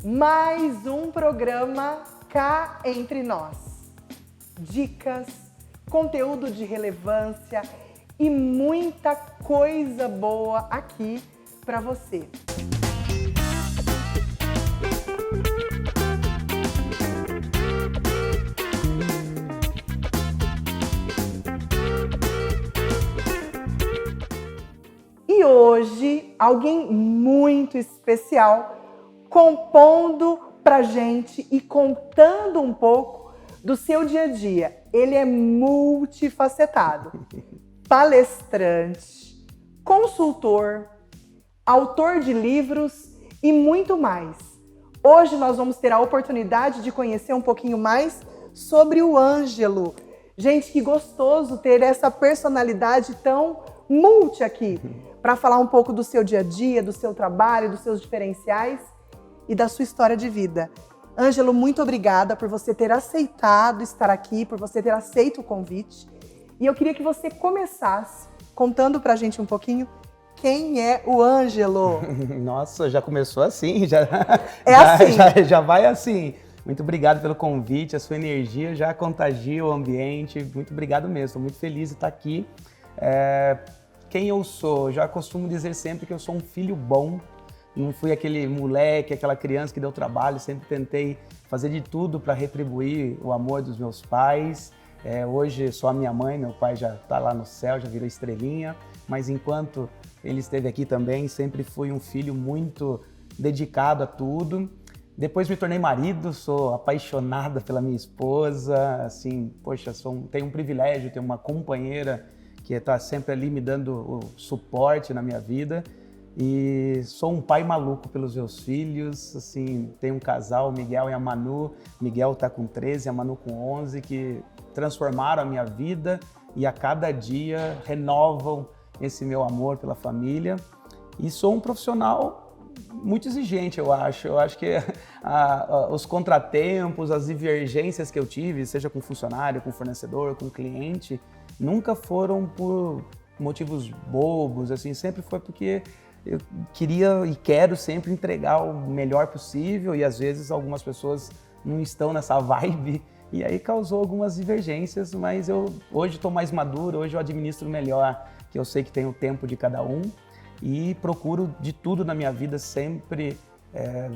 Mais um programa Cá Entre Nós. Dicas, conteúdo de relevância e muita coisa boa aqui para você. E hoje, alguém muito especial compondo pra gente e contando um pouco do seu dia a dia. Ele é multifacetado, palestrante, consultor, autor de livros e muito mais. Hoje nós vamos ter a oportunidade de conhecer um pouquinho mais sobre o Ângelo. Gente, que gostoso ter essa personalidade tão multi aqui, para falar um pouco do seu dia a dia, do seu trabalho, dos seus diferenciais e da sua história de vida. Ângelo, muito obrigada por você ter aceitado estar aqui, por você ter aceito o convite. E eu queria que você começasse contando pra gente um pouquinho quem é o Ângelo. Nossa, já começou assim, já vai assim. Muito obrigado pelo convite, a sua energia já contagia o ambiente. Muito obrigado mesmo, estou muito feliz de estar aqui. Quem eu sou? Já costumo dizer sempre que eu sou um filho bom. Não fui aquele moleque, aquela criança que deu trabalho, sempre tentei fazer de tudo para retribuir o amor dos meus pais. Hoje só a minha mãe, meu pai já está lá no céu, já virou estrelinha, mas enquanto ele esteve aqui também, sempre fui um filho muito dedicado a tudo. Depois me tornei marido, sou apaixonada pela minha esposa, assim, poxa, tenho um privilégio, tenho uma companheira que está sempre ali me dando o suporte na minha vida. E sou um pai maluco pelos meus filhos, assim, tenho um casal, o Miguel e a Manu. Miguel está com 13, a Manu com 11, que transformaram a minha vida e a cada dia renovam esse meu amor pela família. E sou um profissional muito exigente, eu acho. Eu acho que os contratempos, as divergências que eu tive, seja com funcionário, com fornecedor, com cliente, nunca foram por motivos bobos, assim, sempre foi porque eu queria e quero sempre entregar o melhor possível e às vezes algumas pessoas não estão nessa vibe e aí causou algumas divergências, mas eu hoje estou mais maduro, hoje eu administro melhor, que eu sei que tem o tempo de cada um e procuro de tudo na minha vida sempre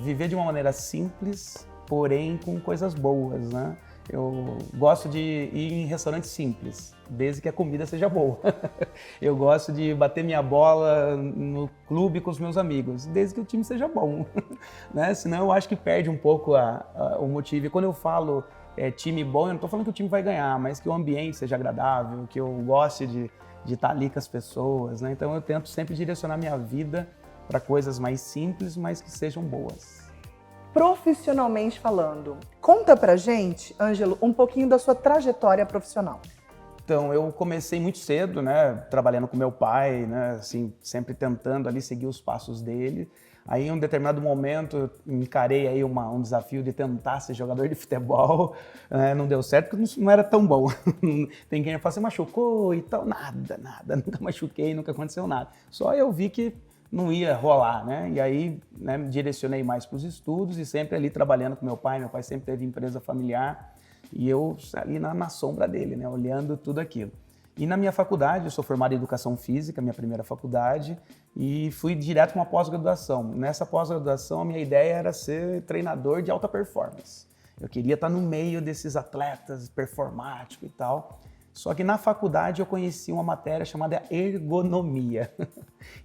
viver de uma maneira simples, porém com coisas boas, né? Eu gosto de ir em restaurantes simples, desde que a comida seja boa. Eu gosto de bater minha bola no clube com os meus amigos, desde que o time seja bom, né? Senão eu acho que perde um pouco o motivo. E quando eu falo time bom, eu não estou falando que o time vai ganhar, mas que o ambiente seja agradável, que eu goste de estar ali com as pessoas, né? Então eu tento sempre direcionar minha vida para coisas mais simples, mas que sejam boas. Profissionalmente falando, conta pra gente, Ângelo, um pouquinho da sua trajetória profissional. Então, eu comecei muito cedo, né, trabalhando com meu pai, né, assim, sempre tentando ali seguir os passos dele. Aí, em um determinado momento, eu encarei aí um desafio de tentar ser jogador de futebol. Não deu certo porque não era tão bom. Tem quem fala, você machucou e tal. Nada, nunca machuquei, nunca aconteceu nada. Só eu vi que não ia rolar, né? E aí, né, me direcionei mais para os estudos e sempre ali trabalhando com meu pai sempre teve empresa familiar e eu ali na sombra dele, né, olhando tudo aquilo. E na minha faculdade, eu sou formado em Educação Física, minha primeira faculdade, e fui direto para uma pós-graduação. Nessa pós-graduação, a minha ideia era ser treinador de alta performance. Eu queria estar no meio desses atletas performáticos e tal. Só que na faculdade eu conheci uma matéria chamada ergonomia.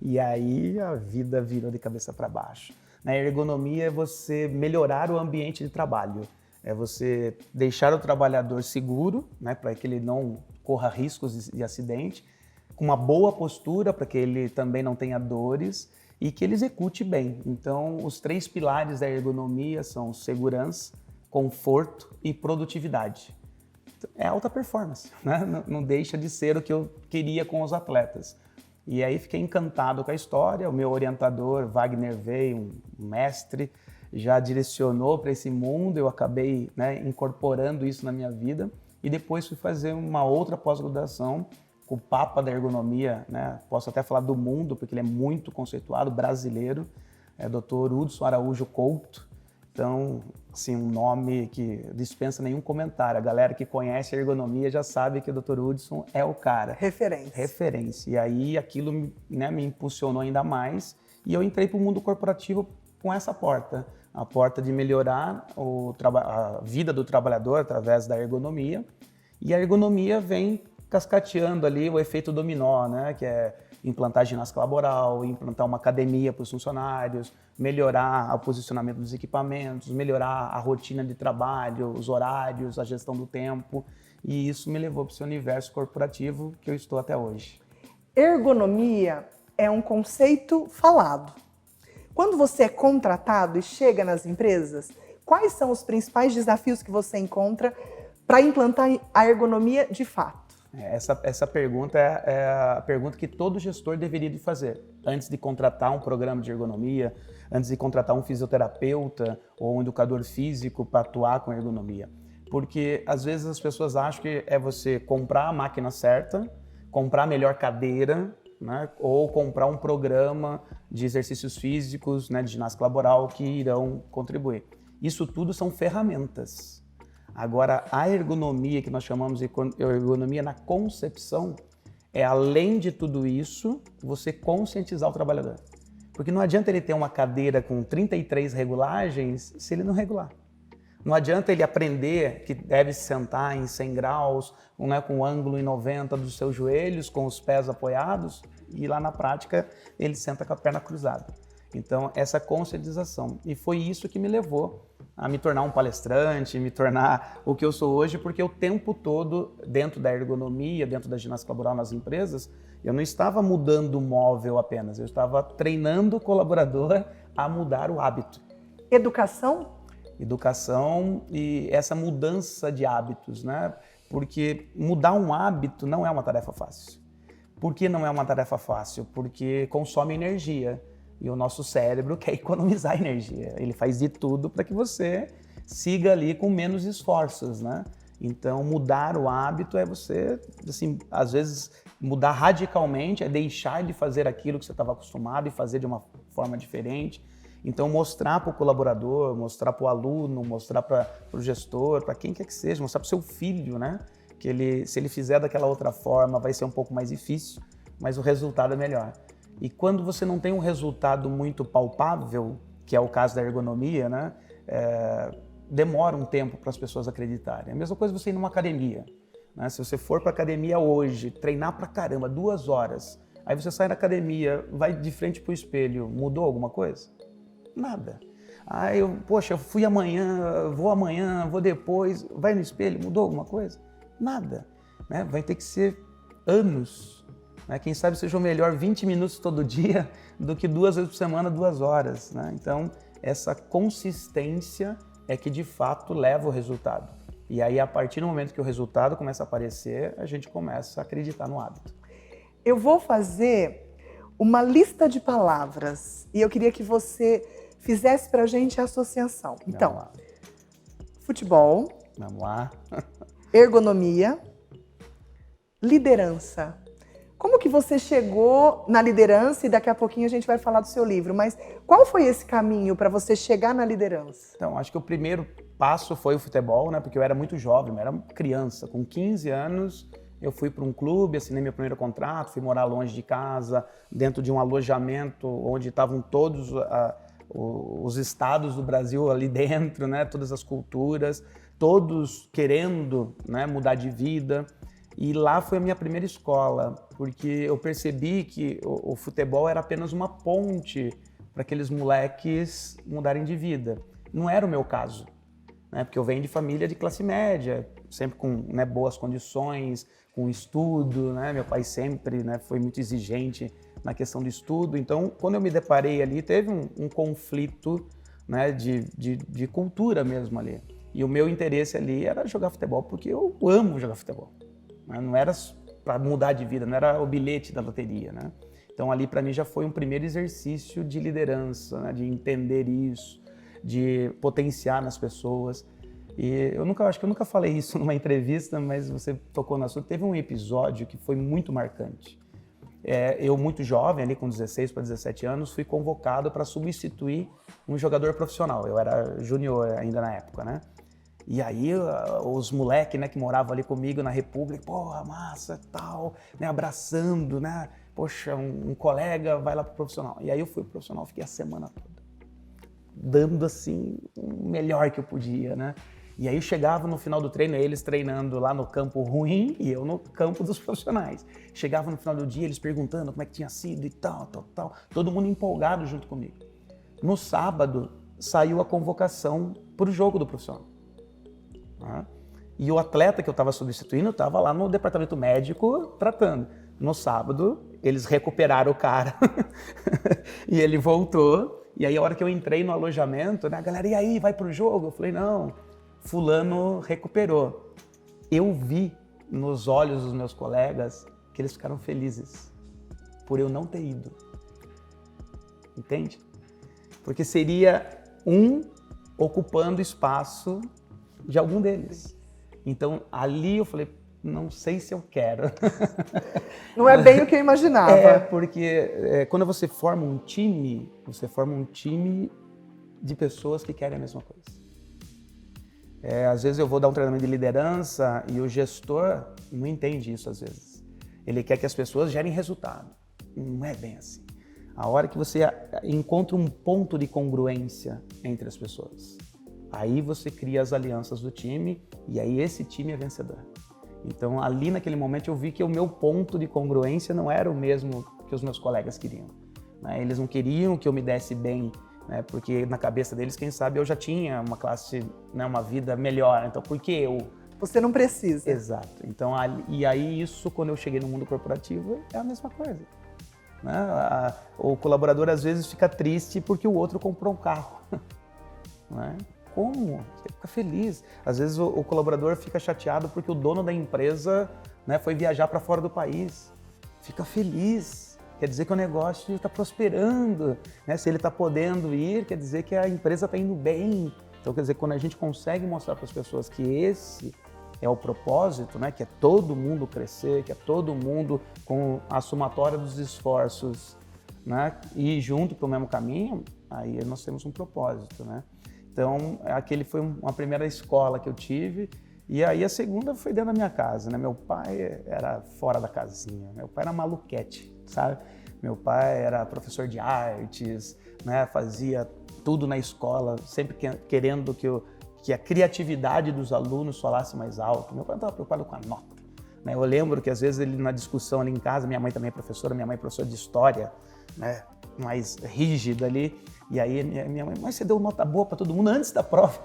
E aí a vida virou de cabeça para baixo. Na ergonomia é você melhorar o ambiente de trabalho. É você deixar o trabalhador seguro, né, para que ele não corra riscos de acidente, com uma boa postura para que ele também não tenha dores e que ele execute bem. Então, os 3 pilares da ergonomia são segurança, conforto e produtividade. É alta performance, né? Não deixa de ser o que eu queria com os atletas. E aí fiquei encantado com a história, o meu orientador, Wagner Veio, um mestre, já direcionou para esse mundo, eu acabei, né, incorporando isso na minha vida e depois fui fazer uma outra pós-graduação com o Papa da Ergonomia, né? Posso até falar do mundo, porque ele é muito conceituado, brasileiro, Dr. Hudson Araújo Couto, Então, assim, um nome que dispensa nenhum comentário. A galera que conhece a ergonomia já sabe que o Dr. Hudson é o cara. Referência. E aí aquilo, né, me impulsionou ainda mais e eu entrei para o mundo corporativo com essa porta. A porta de melhorar a vida do trabalhador através da ergonomia. E a ergonomia vem cascateando ali o efeito dominó, né, que é implantar ginástica laboral, implantar uma academia para os funcionários, melhorar o posicionamento dos equipamentos, melhorar a rotina de trabalho, os horários, a gestão do tempo. E isso me levou para esse universo corporativo que eu estou até hoje. Ergonomia é um conceito falado. Quando você é contratado e chega nas empresas, quais são os principais desafios que você encontra para implantar a ergonomia de fato? Essa pergunta é a pergunta que todo gestor deveria de fazer antes de contratar um programa de ergonomia, antes de contratar um fisioterapeuta ou um educador físico para atuar com ergonomia. Porque às vezes as pessoas acham que é você comprar a máquina certa, comprar a melhor cadeira, né, ou comprar um programa de exercícios físicos, né, de ginástica laboral que irão contribuir. Isso tudo são ferramentas. Agora, a ergonomia, que nós chamamos de ergonomia na concepção, é além de tudo isso, você conscientizar o trabalhador. Porque não adianta ele ter uma cadeira com 33 regulagens se ele não regular. Não adianta ele aprender que deve se sentar em 100 graus, né, com o ângulo em 90 dos seus joelhos, com os pés apoiados, e lá na prática ele senta com a perna cruzada. Então, essa conscientização. E foi isso que me levou a me tornar um palestrante, me tornar o que eu sou hoje, porque o tempo todo, dentro da ergonomia, dentro da ginástica laboral nas empresas, eu não estava mudando o móvel apenas, eu estava treinando o colaborador a mudar o hábito. Educação E essa mudança de hábitos, né? Porque mudar um hábito não é uma tarefa fácil. Por que não é uma tarefa fácil? Porque consome energia. E o nosso cérebro quer economizar energia. Ele faz de tudo para que você siga ali com menos esforços, né? Então, mudar o hábito é você, assim, às vezes, mudar radicalmente, é deixar de fazer aquilo que você estava acostumado e fazer de uma forma diferente. Então, mostrar para o colaborador, mostrar para o aluno, mostrar para o gestor, para quem quer que seja, mostrar para o seu filho, né? Que se ele fizer daquela outra forma, vai ser um pouco mais difícil, mas o resultado é melhor. E quando você não tem um resultado muito palpável, que é o caso da ergonomia, né, demora um tempo para as pessoas acreditarem. É a mesma coisa você ir numa academia. Né? Se você for para a academia hoje, treinar pra caramba, 2 horas, aí você sai da academia, vai de frente para o espelho, mudou alguma coisa? Nada. Aí eu fui amanhã, vou depois, vai no espelho, mudou alguma coisa? Nada. Né? Vai ter que ser anos. Quem sabe seja o melhor 20 minutos todo dia do que 2 vezes por semana, 2 horas. Né? Então, essa consistência é que de fato leva o resultado. E aí, a partir do momento que o resultado começa a aparecer, a gente começa a acreditar no hábito. Eu vou fazer uma lista de palavras e eu queria que você fizesse pra gente a associação. Então, futebol. Vamos lá. Ergonomia. Liderança. Como que você chegou na liderança? E daqui a pouquinho a gente vai falar do seu livro, mas qual foi esse caminho para você chegar na liderança? Então, acho que o primeiro passo foi o futebol, né? Porque eu era muito jovem, eu era criança. Com 15 anos, eu fui para um clube, assinei meu primeiro contrato, fui morar longe de casa, dentro de um alojamento onde estavam todos os estados do Brasil ali dentro, né? Todas as culturas, todos querendo, né, mudar de vida. E lá foi a minha primeira escola, porque eu percebi que o futebol era apenas uma ponte para aqueles moleques mudarem de vida. Não era o meu caso, né? Porque eu venho de família de classe média, sempre com, né, boas condições, com estudo, né? Meu pai sempre, né, foi muito exigente na questão do estudo. Então, quando eu me deparei ali, teve um conflito, né, de cultura mesmo ali. E o meu interesse ali era jogar futebol, porque eu amo jogar futebol. Não era para mudar de vida, não era o bilhete da loteria, né? Então ali para mim já foi um primeiro exercício de liderança, né? De entender isso, de potenciar nas pessoas. E acho que eu nunca falei isso numa entrevista, mas você tocou no assunto. Teve um episódio que foi muito marcante. eu muito jovem, ali com 16 para 17 anos, fui convocado para substituir um jogador profissional. Eu era júnior ainda na época, né? E aí os moleques, né, que moravam ali comigo na República, porra, massa, tal, né, abraçando, né? Poxa, um colega vai lá pro profissional. E aí eu fui pro profissional, fiquei a semana toda dando assim o melhor que eu podia, né? E aí eu chegava no final do treino, eles treinando lá no campo ruim e eu no campo dos profissionais. Chegava no final do dia, eles perguntando como é que tinha sido e tal. Todo mundo empolgado junto comigo. No sábado, saiu a convocação para o jogo do profissional. E o atleta que eu estava substituindo estava lá no departamento médico tratando. No sábado, eles recuperaram o cara e ele voltou. E aí, a hora que eu entrei no alojamento, né, a galera, e aí, vai pro jogo? Eu falei, não, fulano recuperou. Eu vi nos olhos dos meus colegas que eles ficaram felizes por eu não ter ido. Entende? Porque seria um ocupando espaço de algum deles. Então, ali eu falei, não sei se eu quero. Não é bem o que eu imaginava. Porque quando você forma um time de pessoas que querem a mesma coisa. Às vezes eu vou dar um treinamento de liderança e o gestor não entende isso às vezes. Ele quer que as pessoas gerem resultado. Não é bem assim. A hora que você encontra um ponto de congruência entre as pessoas, aí você cria as alianças do time e aí esse time é vencedor. Então, ali naquele momento eu vi que o meu ponto de congruência não era o mesmo que os meus colegas queriam. Né? Eles não queriam que eu me desse bem, né? Porque na cabeça deles, quem sabe, eu já tinha uma classe, né, uma vida melhor. Então, por que eu? Você não precisa. Exato. Então, e aí isso, quando eu cheguei no mundo corporativo, é a mesma coisa. Né? O colaborador, às vezes, fica triste porque o outro comprou um carro. Né? Como? Você fica feliz. Às vezes o colaborador fica chateado porque o dono da empresa, né, foi viajar para fora do país. Fica feliz. Quer dizer que o negócio está prosperando. Né? Se ele está podendo ir, quer dizer que a empresa está indo bem. Então, quer dizer, quando a gente consegue mostrar para as pessoas que esse é o propósito, né, que é todo mundo crescer, que é todo mundo com a somatória dos esforços, né, ir junto para o mesmo caminho, aí nós temos um propósito, né? Então, aquele foi uma primeira escola que eu tive. E aí a segunda foi dentro da minha casa, né? Meu pai era fora da casinha, meu pai era maluquete, sabe? Meu pai era professor de artes, né? Fazia tudo na escola, sempre querendo que a criatividade dos alunos falasse mais alto. Meu pai não estava preocupado com a nota. Né? Eu lembro que às vezes ele na discussão ali em casa, minha mãe também é professora, minha mãe é professora de história, né? Mais rígida ali. E aí minha mãe, mas você deu nota boa para todo mundo antes da prova?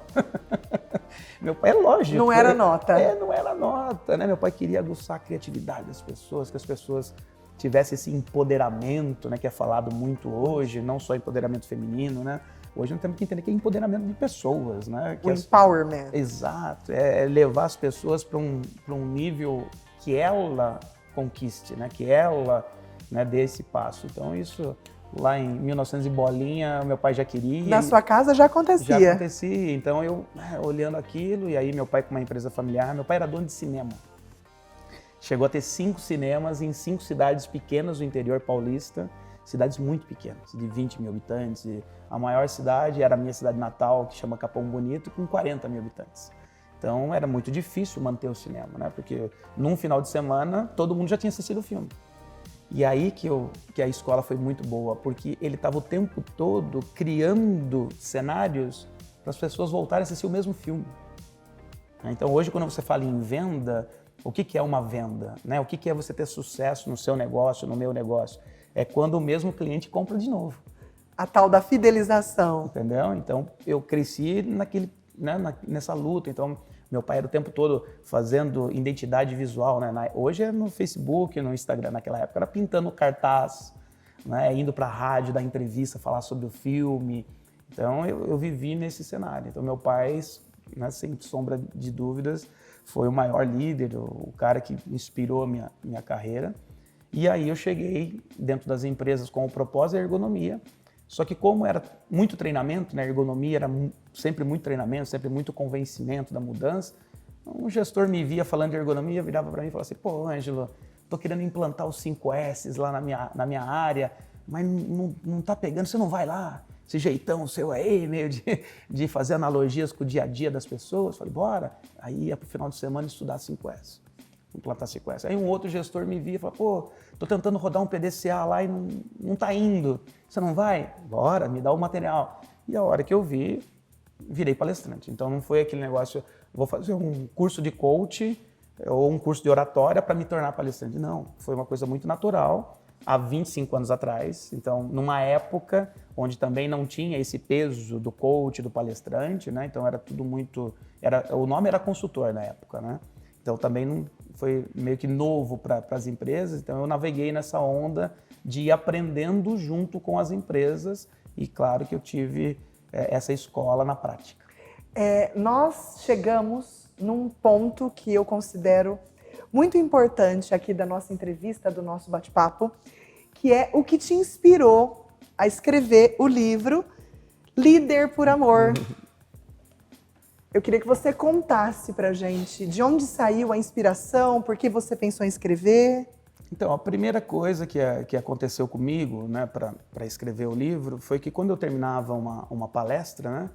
Meu pai, é lógico. Não era nota. Não era nota, né? Meu pai queria aguçar a criatividade das pessoas, que as pessoas tivessem esse empoderamento, né? Que é falado muito hoje, não só empoderamento feminino, né? Hoje nós temos que entender que é empoderamento de pessoas, né? Que empowerment. Exato, é levar as pessoas para um nível que ela conquiste, né? Que ela, né, dê esse passo. Então isso... Lá em 1900 e bolinha, meu pai já queria. Na sua casa já acontecia? Já acontecia. Então eu, olhando aquilo, e aí meu pai com uma empresa familiar, meu pai era dono de cinema. Chegou a ter 5 cinemas em 5 cidades pequenas do interior paulista, cidades muito pequenas, de 20 mil habitantes. E a maior cidade era a minha cidade natal, que chama Capão Bonito, com 40 mil habitantes. Então era muito difícil manter o cinema, né? Porque num final de semana, todo mundo já tinha assistido o filme. E aí que a escola foi muito boa, porque ele estava o tempo todo criando cenários para as pessoas voltarem a assistir o mesmo filme. Então hoje, quando você fala em venda, o que é uma venda? Né? O que é você ter sucesso no seu negócio, no meu negócio? É quando o mesmo cliente compra de novo. A tal da fidelização. Entendeu? Então eu cresci nessa luta. Então meu pai era o tempo todo fazendo identidade visual, né? Hoje é no Facebook, no Instagram, naquela época era pintando cartaz, né? Indo para a rádio, dar entrevista, falar sobre o filme. Então eu vivi nesse cenário. Então meu pai, né, sem sombra de dúvidas, foi o maior líder, o cara que inspirou a minha carreira. E aí eu cheguei dentro das empresas com o propósito da ergonomia. Só que como era muito treinamento, né, ergonomia era sempre muito treinamento, sempre muito convencimento da mudança, um gestor me via falando de ergonomia, virava para mim e falava assim, pô, Ângelo, tô querendo implantar os 5S lá na minha área, mas não tá pegando, você não vai lá? Esse jeitão seu aí, meio de fazer analogias com o dia a dia das pessoas. Falei, bora. Aí ia pro final de semana estudar 5S, implantar 5S. Aí um outro gestor me via e falou, pô, tô tentando rodar um PDCA lá e não tá indo. Você não vai? Bora, me dá o material. E a hora que eu vi, virei palestrante. Então não foi aquele negócio, vou fazer um curso de coach ou um curso de oratória para me tornar palestrante. Não, foi uma coisa muito natural. Há 25 anos atrás, então numa época onde também não tinha esse peso do coach, do palestrante, né? Então era tudo muito, o nome era consultor na época, né? Então também não foi meio que novo para as empresas, então eu naveguei nessa onda de ir aprendendo junto com as empresas e claro que eu tive essa escola na prática. Nós chegamos num ponto que eu considero muito importante aqui da nossa entrevista, do nosso bate-papo, que é o que te inspirou a escrever o livro Líder por Amor. Eu queria que você contasse pra gente de onde saiu a inspiração, por que você pensou em escrever. Então, a primeira coisa que aconteceu comigo, né, para escrever o livro, foi que quando eu terminava uma palestra, né,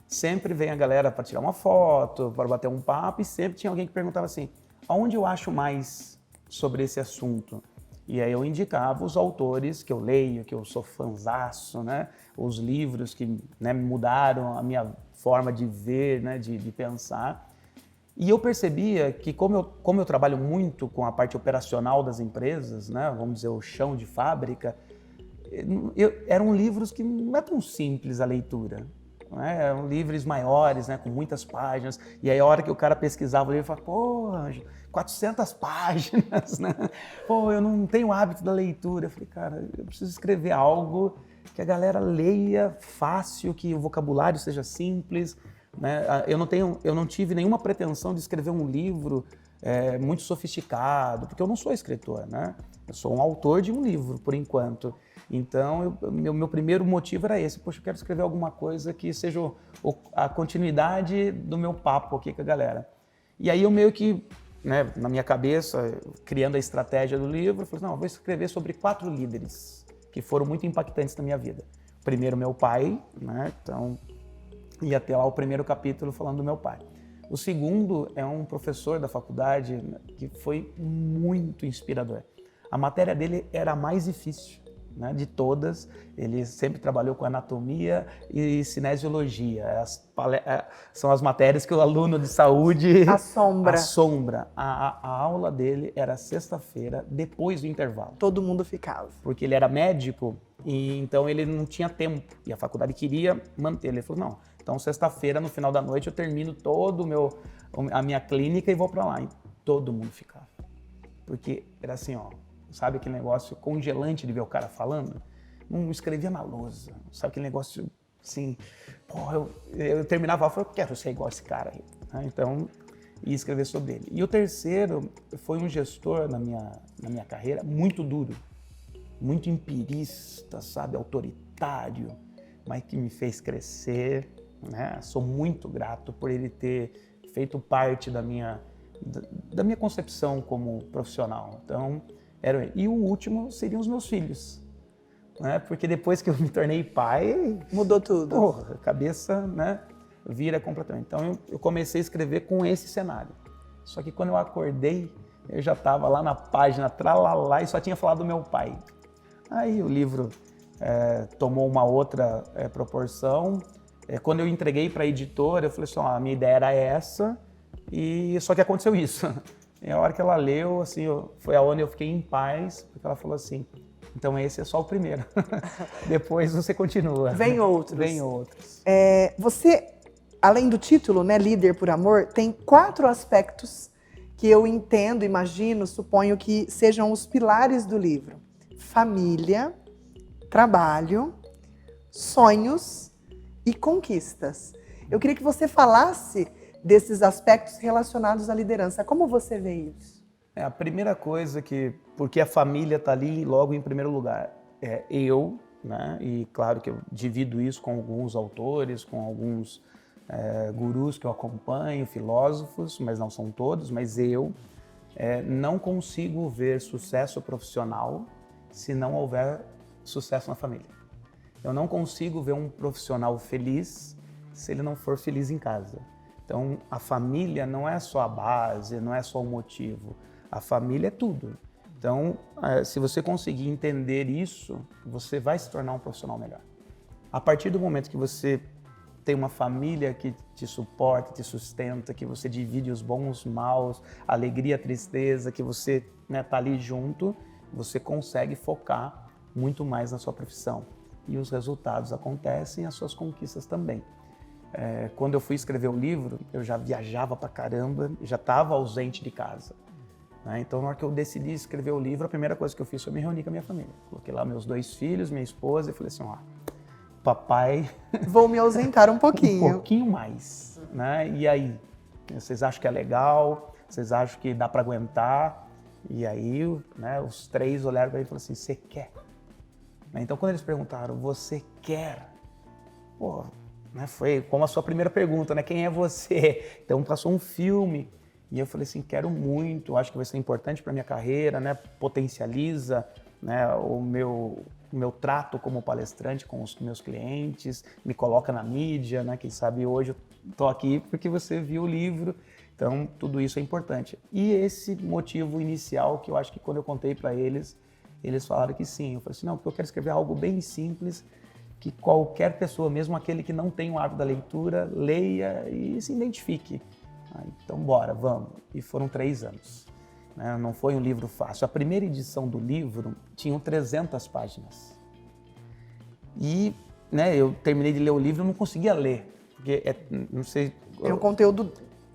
sempre vem a galera para tirar uma foto, para bater um papo, e sempre tinha alguém que perguntava assim, aonde eu acho mais sobre esse assunto? E aí eu indicava os autores que eu leio, que eu sou fãzaço, né? Os livros que, né, mudaram a minha forma de ver, né, de pensar. E eu percebia que como eu trabalho muito com a parte operacional das empresas, né, vamos dizer, o chão de fábrica, eram livros que não é tão simples a leitura. Né? Eram livros maiores, né, com muitas páginas, e aí a hora que o cara pesquisava o livro, ele falava, pô, Ângelo, 400 páginas, né? Pô, eu não tenho hábito da leitura. Eu falei, cara, eu preciso escrever algo que a galera leia fácil, que o vocabulário seja simples, né? Eu não tive nenhuma pretensão de escrever um livro muito sofisticado, porque eu não sou escritor, né? Eu sou um autor de um livro, por enquanto. Então, meu primeiro motivo era esse. Poxa, eu quero escrever alguma coisa que seja a continuidade do meu papo aqui com a galera. E aí eu meio que, né, na minha cabeça, criando a estratégia do livro, eu falei, não, eu vou escrever sobre 4 líderes que foram muito impactantes na minha vida. Primeiro, meu pai, né? Então, ia ter lá o primeiro capítulo falando do meu pai. O segundo é um professor da faculdade que foi muito inspirador. A matéria dele era a mais difícil, né, de todas. Ele sempre trabalhou com anatomia e cinesiologia. São as matérias que o aluno de saúde assombra. A aula dele era sexta-feira, depois do intervalo. Todo mundo ficava. Porque ele era médico e então ele não tinha tempo. E a faculdade queria manter. Ele falou, não, então sexta-feira, no final da noite, eu termino a minha clínica e vou para lá. E todo mundo ficava. Porque era assim, ó, sabe aquele negócio congelante de ver o cara falando? Não escrevia na lousa, sabe aquele negócio assim, porra, eu terminava e falava, eu quero ser igual esse cara aí. Então, ia escrever sobre ele. E o terceiro foi um gestor na minha carreira muito duro, muito empirista, sabe, autoritário, mas que me fez crescer, né? Sou muito grato por ele ter feito parte da minha concepção como profissional. Então, e o último seriam os meus filhos, né? Porque depois que eu me tornei pai, mudou tudo. Porra, a cabeça, né, vira completamente. Então eu comecei a escrever com esse cenário. Só que quando eu acordei, eu já estava lá na página tralalá e só tinha falado do meu pai. Aí o livro tomou uma outra proporção. Quando eu entreguei para a editora, eu falei assim, a minha ideia era essa, e só que aconteceu isso. E a hora que ela leu, assim, foi aonde eu fiquei em paz, porque ela falou assim, então esse é só o primeiro, depois você continua. Vem outros. Vem outros. Você, além do título, né, Líder por Amor, tem 4 aspectos que eu entendo, imagino, suponho que sejam os pilares do livro. Família, trabalho, sonhos e conquistas. Eu queria que você falasse desses aspectos relacionados à liderança. Como você vê isso? A primeira coisa porque a família está ali logo em primeiro lugar, né? E claro que eu divido isso com alguns autores, com alguns gurus que eu acompanho, filósofos, mas não são todos, mas não consigo ver sucesso profissional se não houver sucesso na família. Eu não consigo ver um profissional feliz se ele não for feliz em casa. Então, a família não é só a base, não é só o motivo. A família é tudo. Então, se você conseguir entender isso, você vai se tornar um profissional melhor. A partir do momento que você tem uma família que te suporta, te sustenta, que você divide os bons, os maus, a alegria, a tristeza, que você tá ali junto, você consegue focar muito mais na sua profissão. E os resultados acontecem, as suas conquistas também. Quando eu fui escrever o livro, eu já viajava pra caramba, já estava ausente de casa. Então, na hora que eu decidi escrever o livro, a primeira coisa que eu fiz foi me reunir com a minha família. Coloquei lá meus 2 filhos, minha esposa, e falei assim, papai... Vou me ausentar um pouquinho. Um pouquinho mais, né? E aí, vocês acham que é legal? Vocês acham que dá para aguentar? E aí, né, os 3 olharam para mim e falaram assim, você quer? Então, quando eles perguntaram, você quer? Pô, né, foi como a sua primeira pergunta, né? Quem é você? Então, passou um filme. E eu falei assim, quero muito, acho que vai ser importante para minha carreira, né? Potencializa, né, o meu trato como palestrante com os meus clientes, me coloca na mídia, né? Quem sabe hoje eu estou aqui porque você viu o livro, então tudo isso é importante. E esse motivo inicial que eu acho que quando eu contei para eles, eles falaram que sim. Eu falei assim, não, porque eu quero escrever algo bem simples, que qualquer pessoa, mesmo aquele que não tem o hábito da leitura, leia e se identifique. Então bora, vamos. E foram 3 anos. Não foi um livro fácil. A primeira edição do livro tinha 300 páginas. E eu terminei de ler o livro e não conseguia ler. Porque, não sei... É um conteúdo...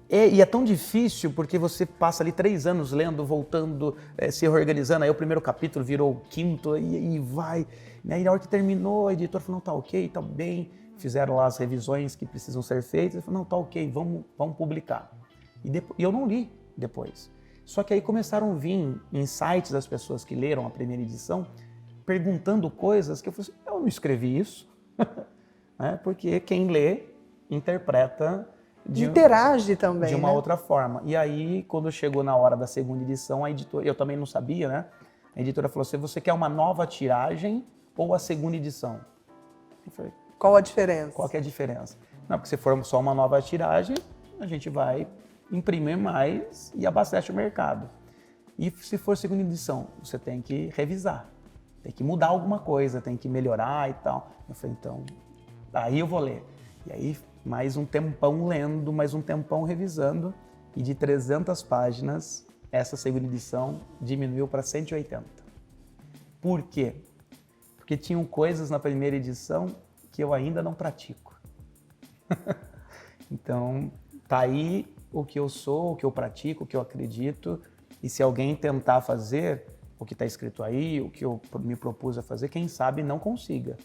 E é tão difícil porque você passa ali 3 anos lendo, voltando, se reorganizando. Aí o primeiro capítulo virou o 5º e vai. E na hora que terminou, a editora falou, não, tá ok, tá bem. Fizeram lá as revisões que precisam ser feitas. Eu falei, não, tá ok, vamos publicar. E eu não li depois. Só que aí começaram a vir insights das pessoas que leram a primeira edição, perguntando coisas que eu falei assim, eu não escrevi isso. Porque quem lê, interpreta... Interage também, de uma outra forma. E aí, quando chegou na hora da segunda edição, a editora, eu também não sabia, né? A editora falou assim, você quer uma nova tiragem ou a segunda edição? Eu falei, qual a diferença? Qual que é a diferença? Não, porque se for só uma nova tiragem, a gente vai imprimir mais e abastece o mercado. E se for segunda edição, você tem que revisar, tem que mudar alguma coisa, tem que melhorar e tal. Eu falei, então, aí eu vou ler. E aí, mais um tempão lendo, mais um tempão revisando, e de 300 páginas, essa segunda edição diminuiu para 180. Por quê? Porque tinham coisas na primeira edição que eu ainda não pratico. Então, tá aí o que eu sou, o que eu pratico, o que eu acredito, e se alguém tentar fazer o que está escrito aí, o que eu me propus a fazer, quem sabe não consiga,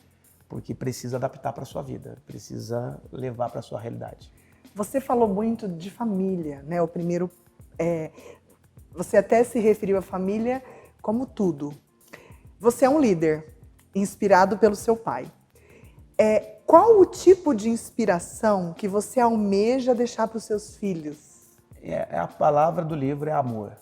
porque precisa adaptar para a sua vida, precisa levar para a sua realidade. Você falou muito de família, né? O primeiro, você até se referiu à família como tudo. Você é um líder, inspirado pelo seu pai. Qual o tipo de inspiração que você almeja deixar para os seus filhos? A palavra do livro é amor.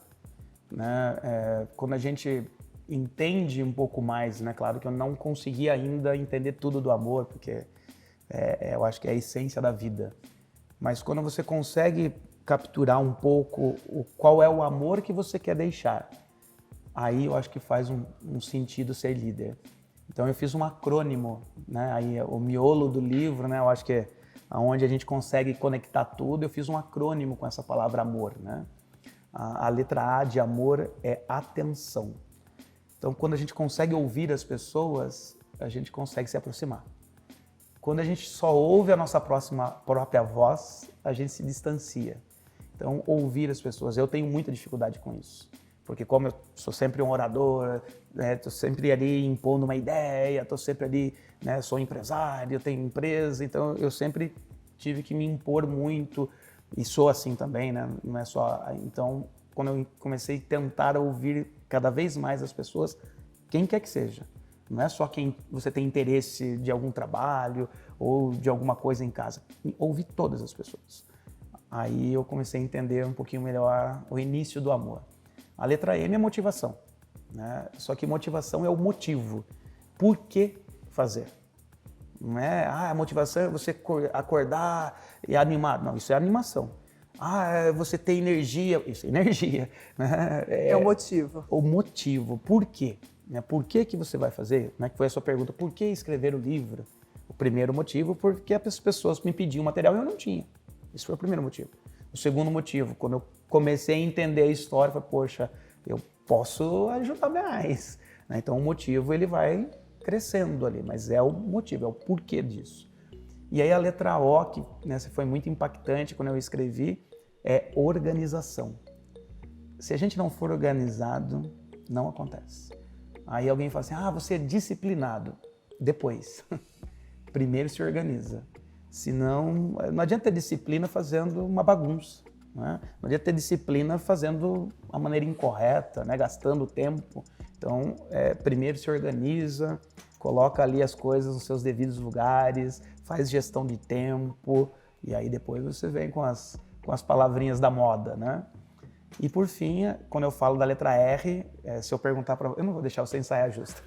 Né? Quando a gente entende um pouco mais, né? Claro que eu não consegui ainda entender tudo do amor, porque eu acho que é a essência da vida. Mas quando você consegue capturar um pouco qual é o amor que você quer deixar, aí eu acho que faz um sentido ser líder. Então eu fiz um acrônimo, né? Aí o miolo do livro, né? Eu acho que é onde a gente consegue conectar tudo. Eu fiz um acrônimo com essa palavra amor, né? A letra A de amor é atenção. Então quando a gente consegue ouvir as pessoas, a gente consegue se aproximar. Quando a gente só ouve a nossa própria voz, a gente se distancia. Então ouvir as pessoas, eu tenho muita dificuldade com isso. Porque como eu sou sempre um orador, estou sempre ali impondo uma ideia, estou sempre ali, né, sou empresário, tenho empresa, então eu sempre tive que me impor muito, e sou assim também, né? Não é só... Então, quando eu comecei a tentar ouvir cada vez mais as pessoas, quem quer que seja, não é só quem você tem interesse de algum trabalho ou de alguma coisa em casa, ouvir todas as pessoas. Aí eu comecei a entender um pouquinho melhor o início do amor. A letra M é motivação, né? Só que motivação é o motivo. Por que fazer? Não é, a motivação é você acordar e animar. Não, isso é animação. Você ter energia. Isso é energia. Né? É o motivo. O motivo. Por quê? Né? Por que que você vai fazer? Né? Que foi a sua pergunta. Por que escrever o livro? O primeiro motivo, porque as pessoas me pediam material e eu não tinha. Esse foi o primeiro motivo. O segundo motivo, quando eu comecei a entender a história, eu falei, poxa, eu posso ajudar mais. Né? Então o motivo ele vai crescendo ali, mas é o motivo, é o porquê disso. E aí a letra O, que nessa foi muito impactante quando eu escrevi, é organização. Se a gente não for organizado, não acontece. Aí alguém fala assim, você é disciplinado. Depois. Primeiro se organiza. Senão, não adianta ter disciplina fazendo uma bagunça. Né? Não adianta ter disciplina fazendo a maneira incorreta, né? Gastando tempo. Então, primeiro se organiza, coloca ali as coisas nos seus devidos lugares, faz gestão de tempo, e aí depois você vem com as palavrinhas da moda, né? E por fim, quando eu falo da letra R, se eu perguntar para... Eu não vou deixar você ensaiar justo.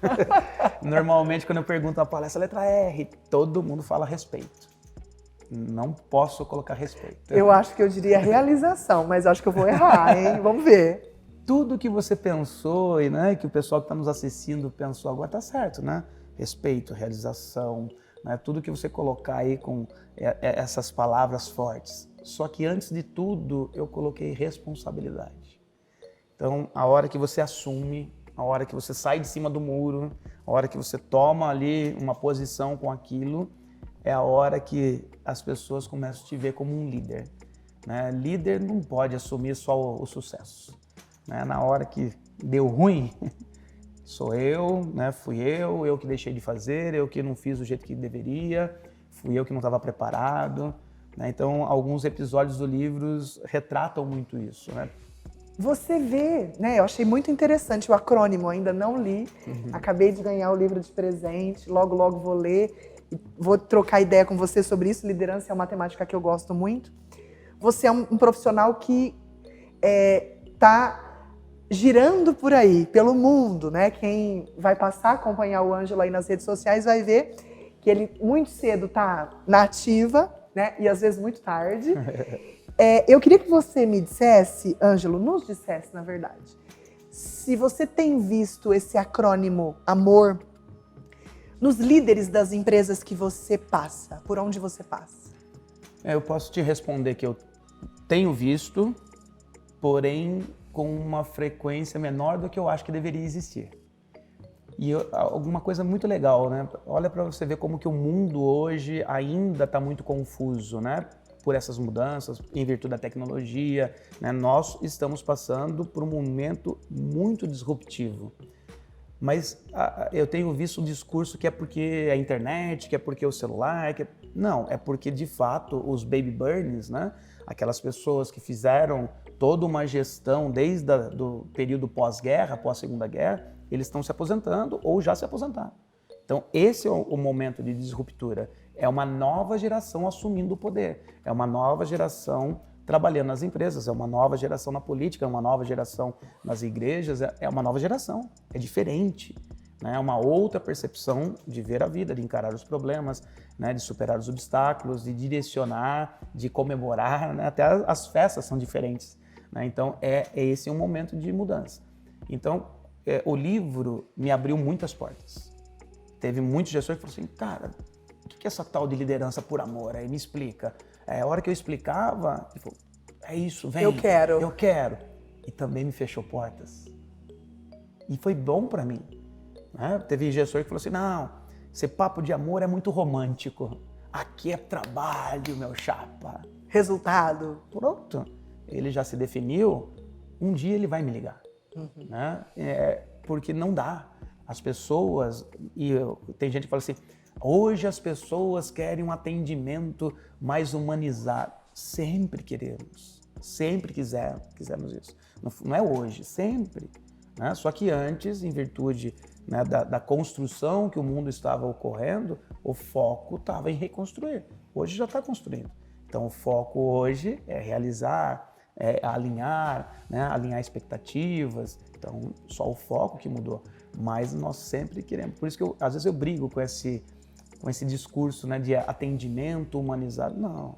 Normalmente, quando eu pergunto a palestra, letra R, todo mundo fala respeito. Não posso colocar respeito. Eu acho que eu diria realização, mas acho que eu vou errar, hein? Vamos ver. Tudo que você pensou e né, que o pessoal que está nos assistindo pensou agora está certo, né? Respeito, realização, né? Tudo que você colocar aí com essas palavras fortes. Só que antes de tudo, eu coloquei responsabilidade. Então, a hora que você assume, a hora que você sai de cima do muro, a hora que você toma ali uma posição com aquilo, é a hora que as pessoas começam a te ver como um líder. Né? Líder não pode assumir só o sucesso. Né? Na hora que deu ruim, sou eu, né? Fui eu que deixei de fazer, eu que não fiz do jeito que deveria, fui eu que não estava preparado. Né? Então, alguns episódios do livro retratam muito isso. Né? Você vê, né? Eu achei muito interessante o acrônimo, ainda não li. Acabei de ganhar o livro de presente, logo vou ler. Vou trocar ideia com você sobre isso. Liderança é uma temática que eu gosto muito. Você é um profissional que está girando por aí, pelo mundo, né? Quem vai passar a acompanhar o Ângelo aí nas redes sociais vai ver que ele muito cedo está na ativa, né? E às vezes muito tarde. Eu queria que você me dissesse, Ângelo, nos dissesse, na verdade, se você tem visto esse acrônimo AMOR nos líderes das empresas que você passa, por onde você passa. Eu posso te responder que eu tenho visto, porém com uma frequência menor do que eu acho que deveria existir. E alguma coisa muito legal, né? Olha para você ver como que o mundo hoje ainda está muito confuso, né? Por essas mudanças, em virtude da tecnologia, né? Nós estamos passando por um momento muito disruptivo. Mas eu tenho visto um discurso que é porque a internet, que é porque o celular, não, é porque de fato os baby burns, né? Aquelas pessoas que fizeram toda uma gestão desde do período pós-guerra, pós-segunda guerra, eles estão se aposentando ou já se aposentaram. Então esse é o momento de disruptura. É uma nova geração assumindo o poder, é uma nova geração trabalhando nas empresas, é uma nova geração na política, é uma nova geração nas igrejas, é uma nova geração, é diferente, né? É uma outra percepção de ver a vida, de encarar os problemas, né? De superar os obstáculos, de direcionar, de comemorar, né? Até as festas são diferentes, né? Então esse um momento de mudança. Então o livro me abriu muitas portas. Teve muitos gestores que falaram assim, cara, o que é essa tal de liderança por amor? Aí me explica. A hora que eu explicava, ele falou, é isso, vem. Eu quero. E também me fechou portas. E foi bom para mim. Né? Teve gestor que falou assim, não, esse papo de amor é muito romântico. Aqui é trabalho, meu chapa. Resultado. Pronto. Ele já se definiu, um dia ele vai me ligar. Né? Porque não dá. As pessoas, tem gente que fala assim, hoje as pessoas querem um atendimento mais humanizado. Sempre queremos, sempre quisemos isso. Não é hoje, sempre. Né? Só que antes, em virtude, né, da construção que o mundo estava ocorrendo, o foco estava em reconstruir. Hoje já está construindo. Então o foco hoje é realizar alinhar, né? Alinhar expectativas. Então, só o foco que mudou. Mas nós sempre queremos. Por isso que às vezes eu brigo com esse discurso, né, de atendimento humanizado. Não,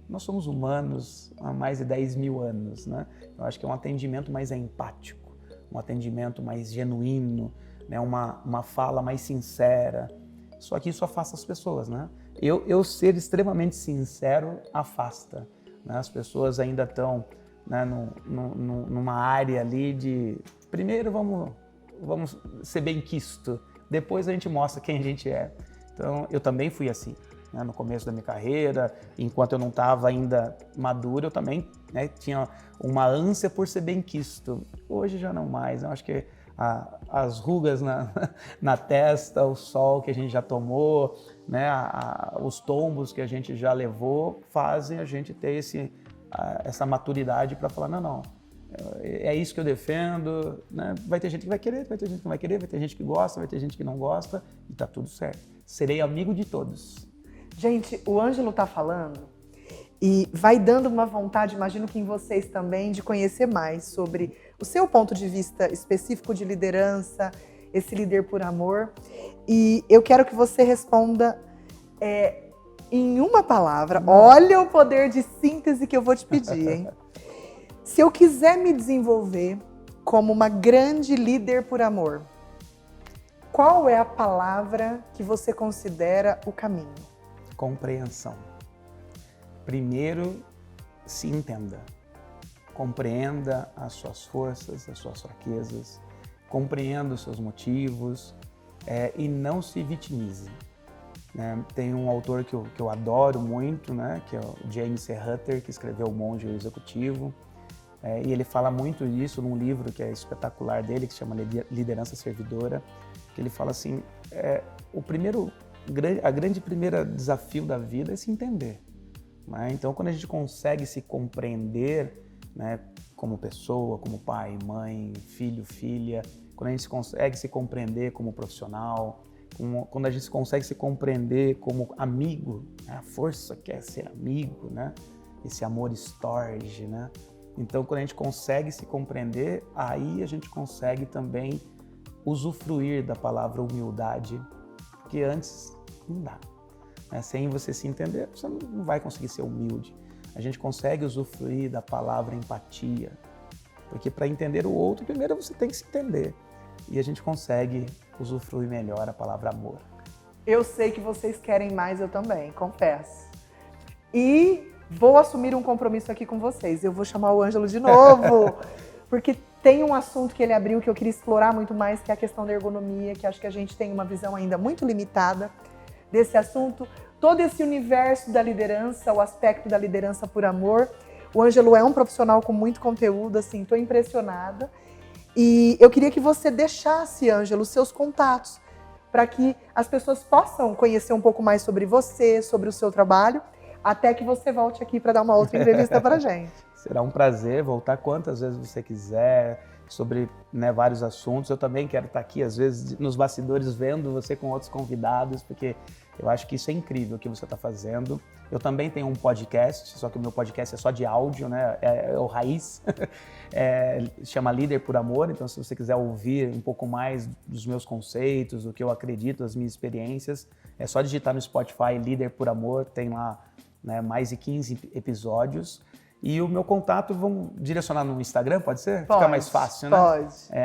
nós somos humanos há mais de 10 mil anos, né? Eu acho que é um atendimento mais empático, um atendimento mais genuíno, né? Uma fala mais sincera. Só que isso afasta as pessoas, né? Eu ser extremamente sincero afasta, né? As pessoas ainda estão, né, numa área ali de... Primeiro vamos ser benquisto, depois a gente mostra quem a gente é. Então, eu também fui assim, né? No começo da minha carreira, enquanto eu não estava ainda maduro, eu também, né, tinha uma ânsia por ser benquisto. Hoje já não mais, eu acho que as rugas na testa, o sol que a gente já tomou, né, os tombos que a gente já levou, fazem a gente ter essa maturidade para falar, não, é isso que eu defendo, né? Vai ter gente que vai querer, vai ter gente que não vai querer, vai ter gente que gosta, vai ter gente que não gosta, e tá tudo certo. Serei amigo de todos. Gente, o Ângelo tá falando e vai dando uma vontade, imagino que em vocês também, de conhecer mais sobre o seu ponto de vista específico de liderança, esse líder por amor. E eu quero que você responda em uma palavra. Olha o poder de síntese que eu vou te pedir, hein? Se eu quiser me desenvolver como uma grande líder por amor, qual é a palavra que você considera o caminho? Compreensão. Primeiro, se entenda. Compreenda as suas forças, as suas fraquezas, compreenda os seus motivos e não se vitimize. Né? Tem um autor que eu adoro muito, né? Que é o James C. Hutter, que escreveu O Monge Executivo. E ele fala muito disso num livro que é espetacular dele, que se chama Liderança Servidora, que ele fala assim, a grande primeira desafio da vida é se entender. Né? Então, quando a gente consegue se compreender, né, como pessoa, como pai, mãe, filho, filha, quando a gente consegue se compreender como profissional, quando a gente consegue se compreender como amigo, né, a força que é ser amigo, né, esse amor storge, né? Então, quando a gente consegue se compreender, aí a gente consegue também usufruir da palavra humildade, porque antes não dá. Né? Sem você se entender, você não vai conseguir ser humilde. A gente consegue usufruir da palavra empatia, porque para entender o outro, primeiro você tem que se entender. E a gente consegue usufruir melhor a palavra amor. Eu sei que vocês querem mais, eu também, confesso. E vou assumir um compromisso aqui com vocês. Eu vou chamar o Ângelo de novo, porque tem um assunto que ele abriu que eu queria explorar muito mais, que é a questão da ergonomia, que acho que a gente tem uma visão ainda muito limitada desse assunto. Todo esse universo da liderança, o aspecto da liderança por amor. O Ângelo é um profissional com muito conteúdo, assim, estou impressionada. E eu queria que você deixasse, Ângelo, os seus contatos, para que as pessoas possam conhecer um pouco mais sobre você, sobre o seu trabalho, até que você volte aqui para dar uma outra entrevista para a gente. Será um prazer voltar quantas vezes você quiser, sobre, né, vários assuntos. Eu também quero estar aqui, às vezes, nos bastidores, vendo você com outros convidados, porque eu acho que isso é incrível o que você está fazendo. Eu também tenho um podcast, só que o meu podcast é só de áudio, né? É o Raiz. Chama Líder por Amor. Então, se você quiser ouvir um pouco mais dos meus conceitos, do que eu acredito, das minhas experiências, é só digitar no Spotify Líder por Amor. Tem lá, né, mais de 15 episódios. E o meu contato, vamos direcionar no Instagram, pode ser? Pode, fica mais fácil, né? Pode. É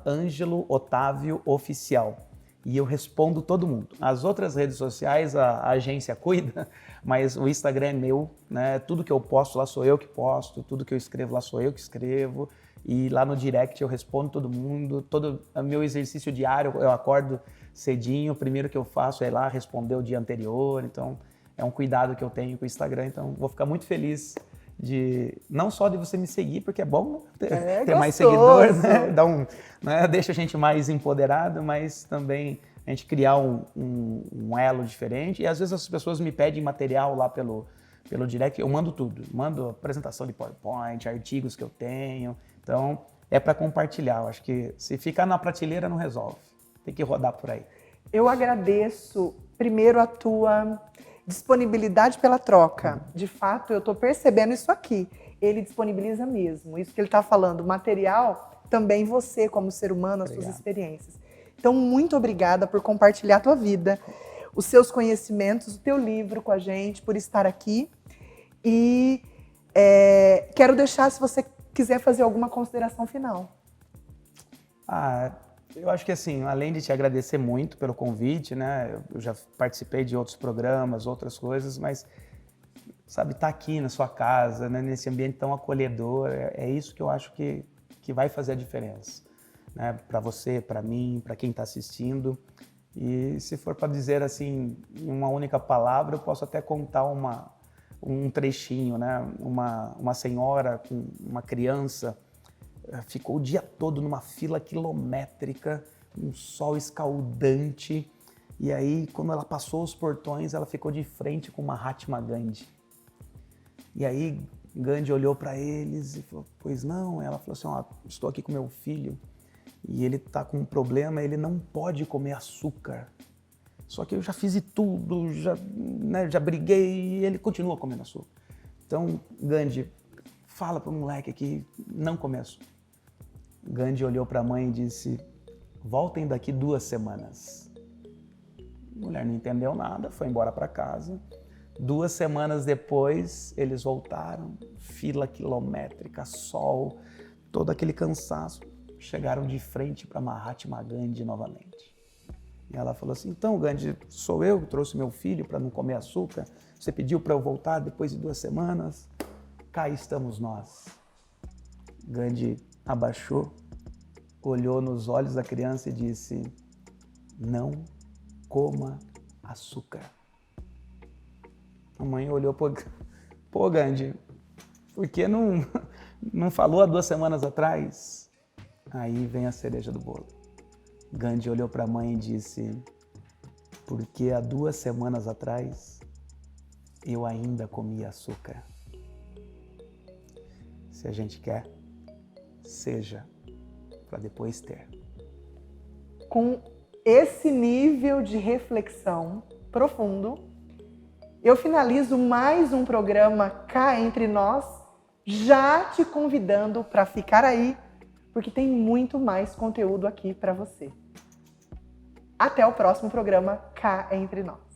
@AngeloOtávioOficial. E eu respondo todo mundo. As outras redes sociais a agência cuida, mas o Instagram é meu, né? Tudo que eu posto lá sou eu que posto, tudo que eu escrevo lá sou eu que escrevo. E lá no direct eu respondo todo mundo. Todo o meu exercício diário, eu acordo cedinho, o primeiro que eu faço é ir lá responder o dia anterior. Então, é um cuidado que eu tenho com o Instagram. Então, vou ficar muito feliz não só de você me seguir, porque é bom ter mais seguidores, né? Deixa a gente mais empoderado, mas também a gente criar um elo diferente. E às vezes as pessoas me pedem material lá pelo direct, eu mando tudo. Mando apresentação de PowerPoint, artigos que eu tenho. Então, é para compartilhar. Eu acho que se ficar na prateleira não resolve. Tem que rodar por aí. Eu agradeço primeiro a tua disponibilidade pela troca. De fato, eu estou percebendo isso aqui. Ele disponibiliza mesmo. Isso que ele está falando, material, também você, como ser humano, as suas experiências. Então, muito obrigada por compartilhar a tua vida, os seus conhecimentos, o teu livro com a gente, por estar aqui. E quero deixar, se você quiser fazer alguma consideração final. Eu acho que assim, além de te agradecer muito pelo convite, né? Eu já participei de outros programas, outras coisas, mas, sabe, tá aqui na sua casa, né? Nesse ambiente tão acolhedor, é isso que eu acho que vai fazer a diferença, né? Para você, para mim, para quem está assistindo. E se for para dizer assim, em uma única palavra, eu posso até contar um trechinho, né? Uma senhora com uma criança ficou o dia todo numa fila quilométrica, um sol escaldante, e aí quando ela passou os portões, ela ficou de frente com Mahatma Gandhi. E aí Gandhi olhou para eles e falou, pois não? Ela falou assim, estou aqui com meu filho e ele está com um problema, ele não pode comer açúcar. Só que eu já fiz de tudo, já briguei e ele continua comendo açúcar. Então, Gandhi, fala para o moleque que não come açúcar. Gandhi olhou para a mãe e disse, voltem daqui 2 semanas. A mulher não entendeu nada, foi embora para casa. 2 semanas depois, eles voltaram, fila quilométrica, sol, todo aquele cansaço. Chegaram de frente para Mahatma Gandhi novamente. E ela falou assim, então, Gandhi, sou eu que trouxe meu filho para não comer açúcar? Você pediu para eu voltar depois de 2 semanas? Cá estamos nós. Gandhi abaixou, olhou nos olhos da criança e disse, não coma açúcar. A mãe olhou, pô Gandhi, por que não falou há 2 semanas atrás? Aí vem a cereja do bolo. Gandhi olhou para a mãe e disse, porque há 2 semanas atrás eu ainda comia açúcar. Se a gente quer, seja, para depois ter. Com esse nível de reflexão profundo, eu finalizo mais um programa Cá Entre Nós, já te convidando para ficar aí, porque tem muito mais conteúdo aqui para você. Até o próximo programa Cá Entre Nós.